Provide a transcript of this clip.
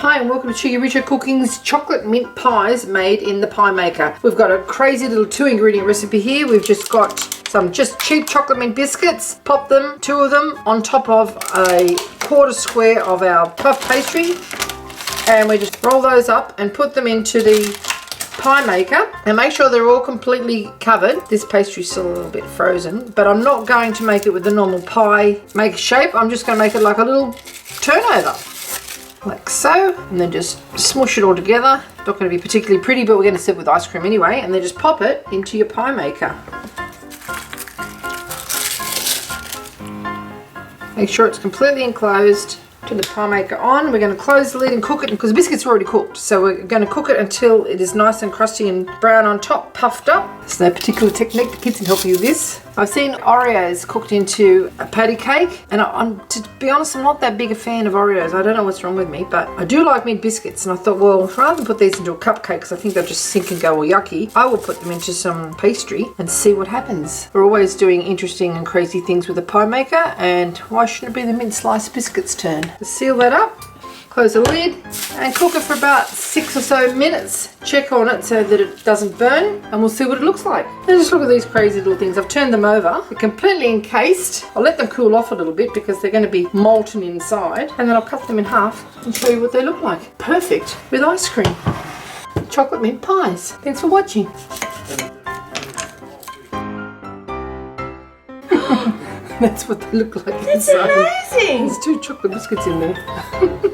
Hi and welcome to cheekyricho Cooking's chocolate mint pies made in the pie maker. We've got a crazy little 2-ingredient recipe here. We've just got some just cheap chocolate mint biscuits. Pop them, 2 of them, on top of a quarter square of our puff pastry. And we just roll those up and put them into the pie maker and make sure they're all completely covered. This pastry's still a little bit frozen, but I'm not going to make it with the normal pie maker shape. I'm just going to make it like a little turnover. Like so, and then just smush it all together. Not going to be particularly pretty, but we're going to serve it with ice cream anyway, and then just pop it into your pie maker. Make sure it's completely enclosed. Turn the pie maker on. We're going to close the lid and cook it because the biscuits are already cooked. So we're going to cook it until it is nice and crusty and brown on top, puffed up. There's no particular technique. The kids can help you with this. I've seen Oreos cooked into a patty cake, and to be honest, I'm not that big a fan of Oreos. I don't know what's wrong with me, but I do like mint biscuits, and I thought, well, rather than put these into a cupcake because I think they'll just sink and go all yucky, I will put them into some pastry and see what happens. We're always doing interesting and crazy things with a pie maker, and why shouldn't it be the mint sliced biscuits' turn? Seal that up. Close the lid and cook it for about 6 or so minutes. Check on it so that it doesn't burn, and we'll see what it looks like. And just look at these crazy little things. I've turned them over. They're completely encased. I'll let them cool off a little bit because they're going to be molten inside, and then I'll cut them in half and show you what they look like. Perfect with ice cream. Chocolate mint pies. Thanks for watching. That's what they look like inside. It's amazing! There's 2 chocolate biscuits in there.